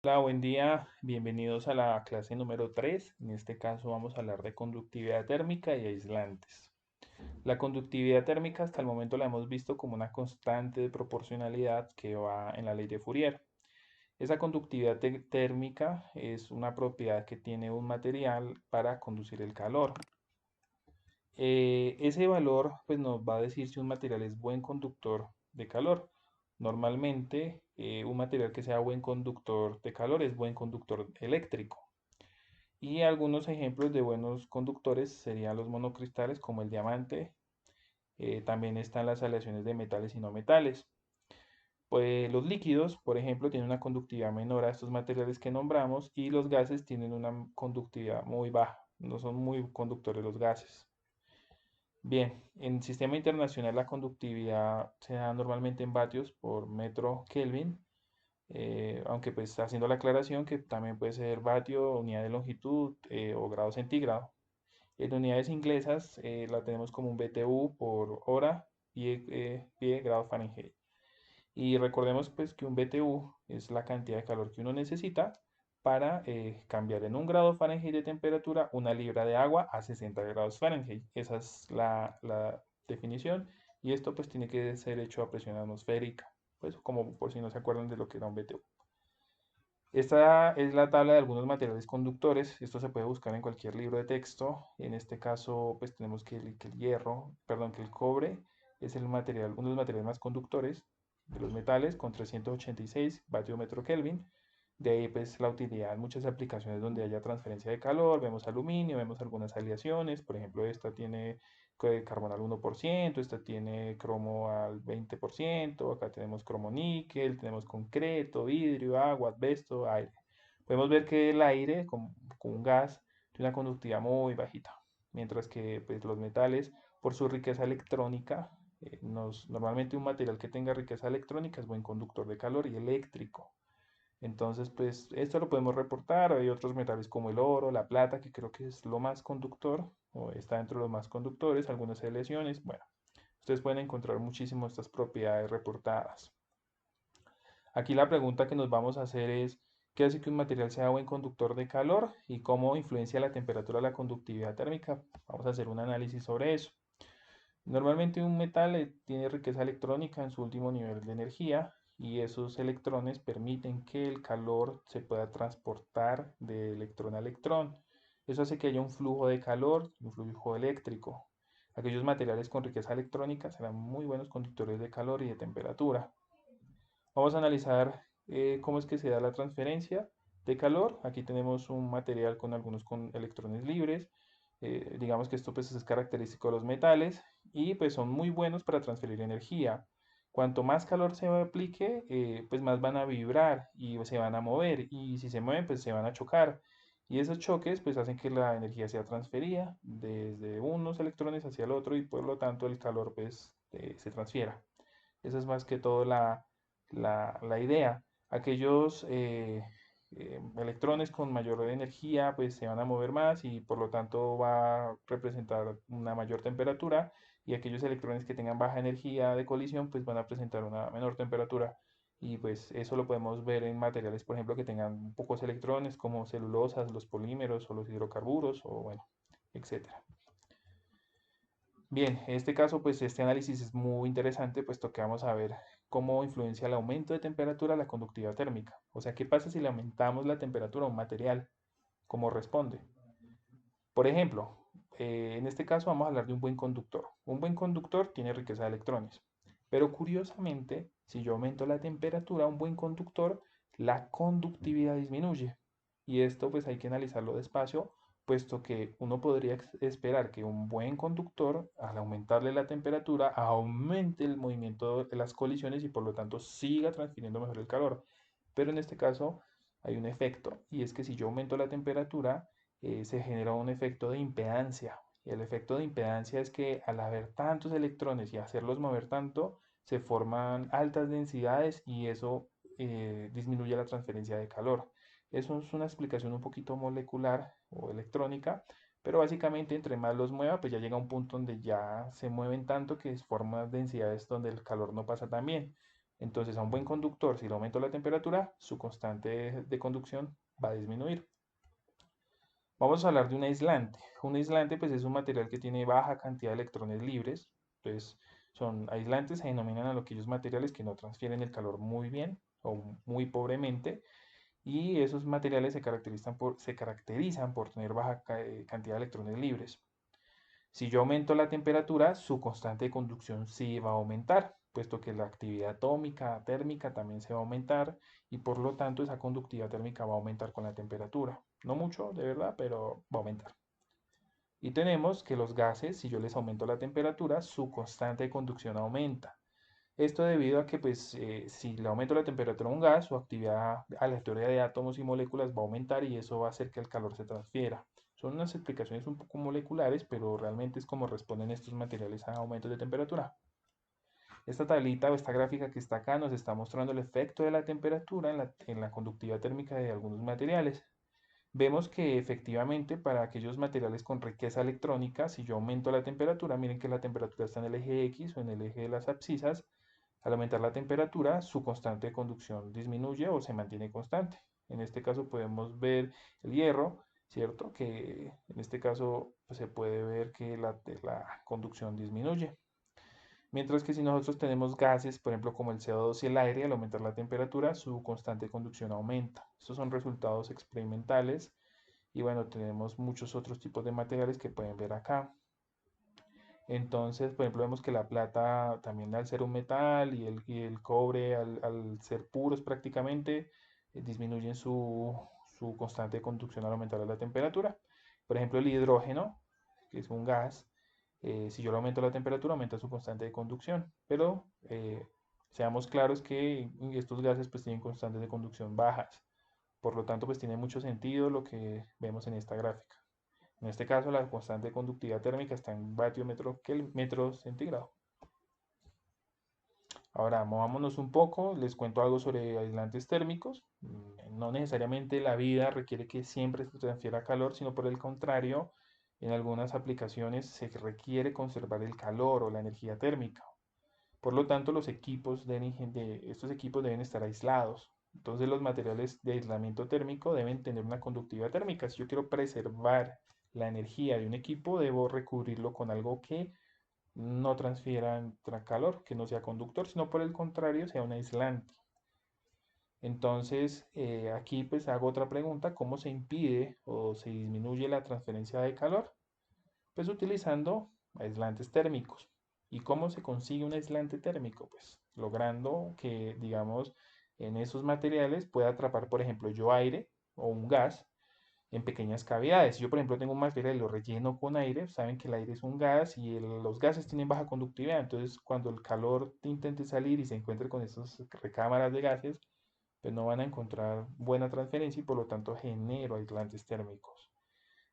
Hola, buen día. Bienvenidos a la clase número 3. En este caso vamos a hablar de conductividad térmica y aislantes. La conductividad térmica hasta el momento la hemos visto como una constante de proporcionalidad que va en la ley de Fourier. Esa conductividad térmica es una propiedad que tiene un material para conducir el calor. Ese valor pues nos va a decir si un material es buen conductor de calor. Normalmente un material que sea buen conductor de calor es buen conductor eléctrico. Y algunos ejemplos de buenos conductores serían los monocristales como el diamante. También están las aleaciones de metales y no metales. Pues los líquidos, por ejemplo, tienen una conductividad menor a estos materiales que nombramos y los gases tienen una conductividad muy baja. No son muy conductores los gases. Bien, en sistema internacional la conductividad se da normalmente en vatios por metro Kelvin, aunque pues haciendo la aclaración que también puede ser vatio, unidad de longitud o grado centígrado. En unidades inglesas la tenemos como un BTU por hora, pie grado Fahrenheit. Y recordemos pues que un BTU es la cantidad de calor que uno necesita para cambiar en 1 grado Fahrenheit de temperatura una libra de agua a 60 grados Fahrenheit. Esa es la definición y esto pues tiene que ser hecho a presión atmosférica, pues como por si no se acuerdan de lo que era un BTU. Esta es la tabla de algunos materiales conductores. Esto se puede buscar en cualquier libro de texto. En este caso, pues tenemos que el hierro, perdón, que el cobre es el material, uno de los materiales más conductores de los metales con 386 vatios metro Kelvin. De ahí, pues, la utilidad en muchas aplicaciones donde haya transferencia de calor. Vemos aluminio, vemos algunas aleaciones. Por ejemplo, esta tiene carbono al 1%, esta tiene cromo al 20%, acá tenemos cromo níquel, tenemos concreto, vidrio, agua, asbesto, aire. Podemos ver que el aire, con un gas, tiene una conductividad muy bajita, mientras que pues, los metales, por su riqueza electrónica, normalmente un material que tenga riqueza electrónica es buen conductor de calor y eléctrico. Entonces, pues esto lo podemos reportar. Hay otros metales como el oro, la plata, que creo que es lo más conductor, o está dentro de los más conductores, algunas aleaciones. Bueno, ustedes pueden encontrar muchísimo estas propiedades reportadas. Aquí la pregunta que nos vamos a hacer es, ¿qué hace que un material sea buen conductor de calor y cómo influencia la temperatura la conductividad térmica? Vamos a hacer un análisis sobre eso. Normalmente un metal tiene riqueza electrónica en su último nivel de energía y esos electrones permiten que el calor se pueda transportar de electrón a electrón. Eso hace que haya un flujo de calor y un flujo eléctrico. Aquellos materiales con riqueza electrónica serán muy buenos conductores de calor y de temperatura. Vamos a analizar cómo es que se da la transferencia de calor. Aquí tenemos un material con algunos con electrones libres. Digamos que esto pues es característico de los metales y pues son muy buenos para transferir energía. Cuanto más calor se aplique, pues más van a vibrar y se van a mover y si se mueven pues se van a chocar. Y esos choques pues hacen que la energía sea transferida desde unos electrones hacia el otro y por lo tanto el calor pues se transfiera. Esa es más que todo la idea. Aquellos electrones con mayor energía pues se van a mover más y por lo tanto va a representar una mayor temperatura y aquellos electrones que tengan baja energía de colisión pues van a presentar una menor temperatura y pues eso lo podemos ver en materiales por ejemplo que tengan pocos electrones como celulosas, los polímeros o los hidrocarburos o bueno, etcétera. Bien, en este caso, pues este análisis es muy interesante, puesto que vamos a ver cómo influencia el aumento de temperatura la conductividad térmica. O sea, ¿qué pasa si le aumentamos la temperatura a un material? ¿Cómo responde? Por ejemplo, en este caso vamos a hablar de un buen conductor. Un buen conductor tiene riqueza de electrones. Pero curiosamente, si yo aumento la temperatura a un buen conductor, la conductividad disminuye. Y esto pues hay que analizarlo despacio, puesto que uno podría esperar que un buen conductor, al aumentarle la temperatura, aumente el movimiento de las colisiones y por lo tanto siga transfiriendo mejor el calor. Pero en este caso hay un efecto, y es que si yo aumento la temperatura, se genera un efecto de impedancia. Y el efecto de impedancia es que al haber tantos electrones y hacerlos mover tanto, se forman altas densidades y eso disminuye la transferencia de calor. Eso es una explicación un poquito molecular o electrónica, pero básicamente entre más los mueva, pues ya llega a un punto donde ya se mueven tanto que forman densidades donde el calor no pasa tan bien. Entonces, a un buen conductor, si le aumento la temperatura, su constante de conducción va a disminuir. Vamos a hablar de un aislante. Un aislante pues es un material que tiene baja cantidad de electrones libres. Entonces, son aislantes, se denominan a aquellos materiales que no transfieren el calor muy bien o muy pobremente. Y esos materiales se caracterizan por tener baja cantidad de electrones libres. Si yo aumento la temperatura, su constante de conducción sí va a aumentar, puesto que la actividad atómica, térmica también se va a aumentar y por lo tanto esa conductividad térmica va a aumentar con la temperatura. No mucho, de verdad, pero va a aumentar. Y tenemos que los gases, si yo les aumento la temperatura, su constante de conducción aumenta. Esto debido a que, pues, si le aumento la temperatura a un gas, su actividad aleatoria de átomos y moléculas va a aumentar y eso va a hacer que el calor se transfiera. Son unas explicaciones un poco moleculares, pero realmente es como responden estos materiales a aumentos de temperatura. Esta tablita o esta gráfica que está acá nos está mostrando el efecto de la temperatura en la conductividad térmica de algunos materiales. Vemos que efectivamente para aquellos materiales con riqueza electrónica, si yo aumento la temperatura, miren que la temperatura está en el eje X o en el eje de las abscisas, al aumentar la temperatura, su constante de conducción disminuye o se mantiene constante. En este caso podemos ver el hierro, ¿cierto? Que en este caso pues, se puede ver que la conducción disminuye. Mientras que si nosotros tenemos gases, por ejemplo como el CO2 y el aire, al aumentar la temperatura, su constante de conducción aumenta. Estos son resultados experimentales y bueno, tenemos muchos otros tipos de materiales que pueden ver acá. Entonces, por ejemplo, vemos que la plata también al ser un metal y el cobre al ser puros prácticamente disminuyen su constante de conducción al aumentar la temperatura. Por ejemplo, el hidrógeno, que es un gas, si yo le aumento la temperatura, aumenta su constante de conducción. Pero seamos claros que estos gases pues tienen constantes de conducción bajas. Por lo tanto, pues tiene mucho sentido lo que vemos en esta gráfica. En este caso, la constante de conductividad térmica está en vatios metro centígrado. Ahora, movámonos un poco, les cuento algo sobre aislantes térmicos. No necesariamente la vida requiere que siempre se transfiera calor, sino por el contrario, en algunas aplicaciones se requiere conservar el calor o la energía térmica. Por lo tanto, estos equipos deben estar aislados. Entonces, los materiales de aislamiento térmico deben tener una conductividad térmica. Si yo quiero preservar la energía de un equipo, debo recubrirlo con algo que no transfiera calor, que no sea conductor, sino por el contrario, sea un aislante. Entonces, aquí pues hago otra pregunta, ¿cómo se impide o se disminuye la transferencia de calor? Pues utilizando aislantes térmicos. ¿Y cómo se consigue un aislante térmico? Pues logrando que, digamos, en esos materiales pueda atrapar, por ejemplo, yo aire o un gas en pequeñas cavidades. Si yo, por ejemplo, tengo un material y lo relleno con aire, saben que el aire es un gas y los gases tienen baja conductividad. Entonces, cuando el calor intente salir y se encuentre con esas recámaras de gases, pues no van a encontrar buena transferencia y por lo tanto genero aislantes térmicos.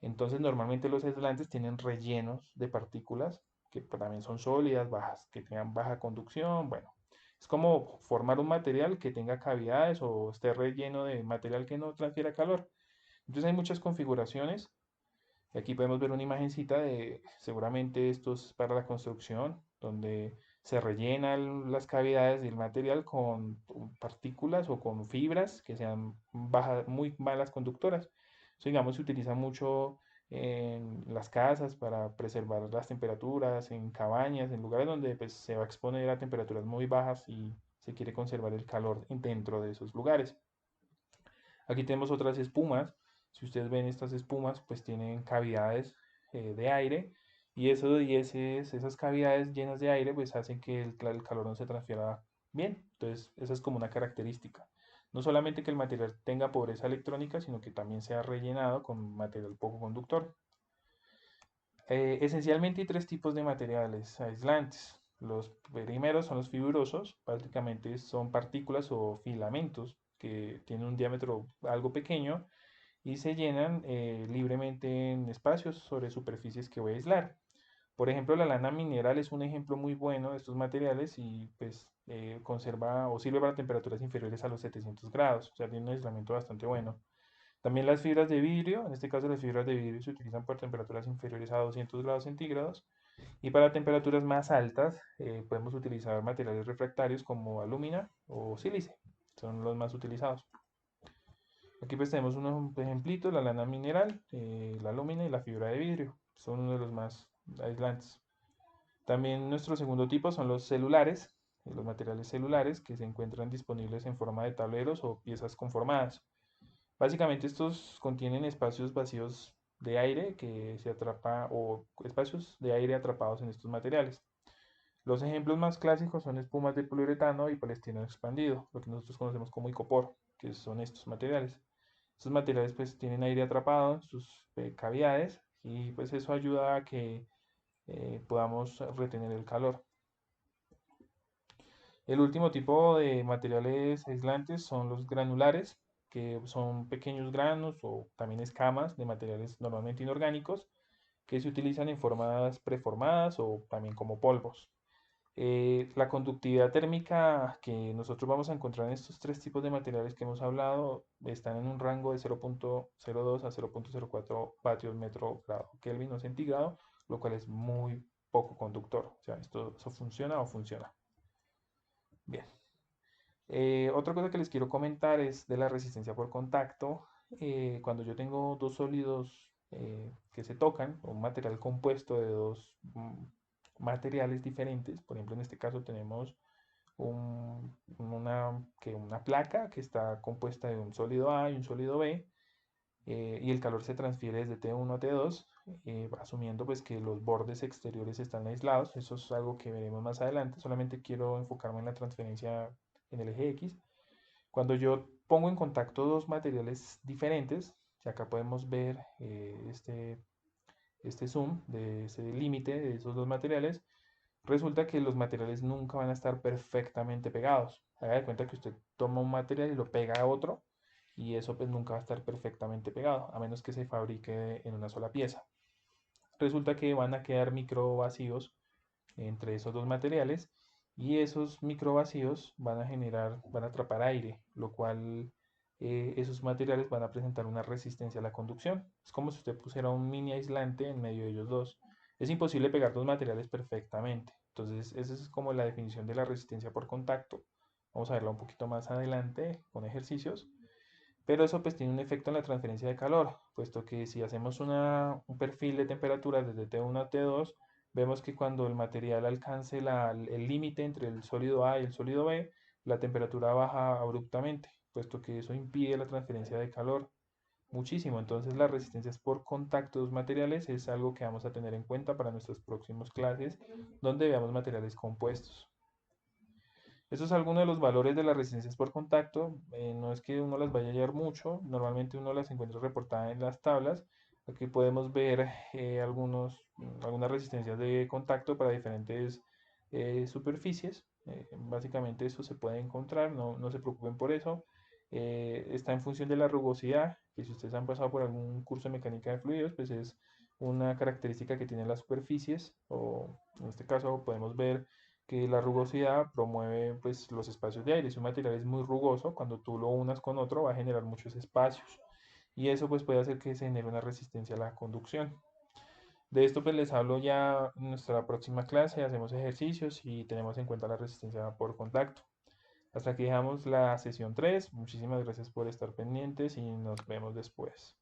Entonces, normalmente los aislantes tienen rellenos de partículas que también son sólidas, bajas, que tengan baja conducción. Bueno, es como formar un material que tenga cavidades o esté relleno de material que no transfiera calor. Entonces hay muchas configuraciones. Aquí podemos ver una imagencita de seguramente esto es para la construcción, donde se rellenan las cavidades del material con partículas o con fibras que sean muy malas conductoras. Eso, digamos, se utiliza mucho en las casas para preservar las temperaturas, en cabañas, en lugares donde pues, se va a exponer a temperaturas muy bajas y se quiere conservar el calor dentro de esos lugares. Aquí tenemos otras espumas. Si ustedes ven estas espumas, pues tienen cavidades de aire esas cavidades llenas de aire pues hacen que el calor no se transfiera bien. Entonces, esa es como una característica. No solamente que el material tenga pobreza electrónica, sino que también sea rellenado con material poco conductor. Esencialmente hay tres tipos de materiales aislantes. Los primeros son los fibrosos, prácticamente son partículas o filamentos que tienen un diámetro algo pequeño y se llenan libremente en espacios sobre superficies que voy a aislar. Por ejemplo, la lana mineral es un ejemplo muy bueno de estos materiales y pues conserva o sirve para temperaturas inferiores a los 700 grados, o sea, tiene un aislamiento bastante bueno. También las fibras de vidrio, en este caso las fibras de vidrio se utilizan por temperaturas inferiores a 200 grados centígrados Y para temperaturas más altas podemos utilizar materiales refractarios como alúmina o sílice. Son los más utilizados. Aquí pues tenemos unos ejemplitos, la lana mineral, la alúmina y la fibra de vidrio. Son uno de los más aislantes. También nuestro segundo tipo son los celulares, los materiales celulares que se encuentran disponibles en forma de tableros o piezas conformadas. Básicamente estos contienen espacios vacíos de aire que se atrapa o espacios de aire atrapados en estos materiales. Los ejemplos más clásicos son espumas de poliuretano y poliestireno expandido, lo que nosotros conocemos como icopor, que son estos materiales. Estos materiales pues tienen aire atrapado en sus cavidades y pues eso ayuda a que podamos retener el calor. El último tipo de materiales aislantes son los granulares, que son pequeños granos o también escamas de materiales normalmente inorgánicos que se utilizan en formas preformadas o también como polvos. La conductividad térmica que nosotros vamos a encontrar en estos tres tipos de materiales que hemos hablado están en un rango de 0.02 a 0.04 vatios metro grado Kelvin o centígrado, lo cual es muy poco conductor. O sea, eso funciona o funciona. Bien. Otra cosa que les quiero comentar es de la resistencia por contacto. Cuando yo tengo dos sólidos que se tocan, o un material compuesto de dos materiales diferentes, por ejemplo en este caso tenemos una placa que está compuesta de un sólido A y un sólido B, y el calor se transfiere desde T1 a T2, asumiendo pues que los bordes exteriores están aislados. Eso es algo que veremos más adelante, solamente quiero enfocarme en la transferencia en el eje X. Cuando yo pongo en contacto dos materiales diferentes, y acá podemos ver este zoom de ese límite de esos dos materiales, resulta que los materiales nunca van a estar perfectamente pegados. Haga de cuenta que usted toma un material y lo pega a otro, y eso pues nunca va a estar perfectamente pegado, a menos que se fabrique en una sola pieza. Resulta que van a quedar micro vacíos entre esos dos materiales y esos micro vacíos van a atrapar aire, lo cual esos materiales van a presentar una resistencia a la conducción. Es como si usted pusiera un mini aislante en medio de ellos dos. Es imposible pegar dos materiales perfectamente. Entonces, esa es como la definición de la resistencia por contacto. Vamos a verla un poquito más adelante con ejercicios. Pero eso pues tiene un efecto en la transferencia de calor, puesto que si hacemos un perfil de temperatura desde T1 a T2, vemos que cuando el material alcance el límite entre el sólido A y el sólido B, la temperatura baja abruptamente, puesto que eso impide la transferencia de calor muchísimo. Entonces las resistencias por contacto de los materiales es algo que vamos a tener en cuenta para nuestras próximas clases, donde veamos materiales compuestos. Estos son algunos de los valores de las resistencias por contacto. No es que uno las vaya a hallar mucho, normalmente uno las encuentra reportadas en las tablas. Aquí podemos ver algunas resistencias de contacto para diferentes superficies. Básicamente eso se puede encontrar, no se preocupen por eso. Está en función de la rugosidad, que si ustedes han pasado por algún curso de mecánica de fluidos, pues es una característica que tienen las superficies, o en este caso podemos ver que la rugosidad promueve pues, los espacios de aire. Si un material es muy rugoso, cuando tú lo unas con otro va a generar muchos espacios y eso pues, puede hacer que se genere una resistencia a la conducción. De esto pues les hablo ya en nuestra próxima clase, hacemos ejercicios y tenemos en cuenta la resistencia por contacto. Hasta aquí dejamos la sesión 3. Muchísimas gracias por estar pendientes y nos vemos después.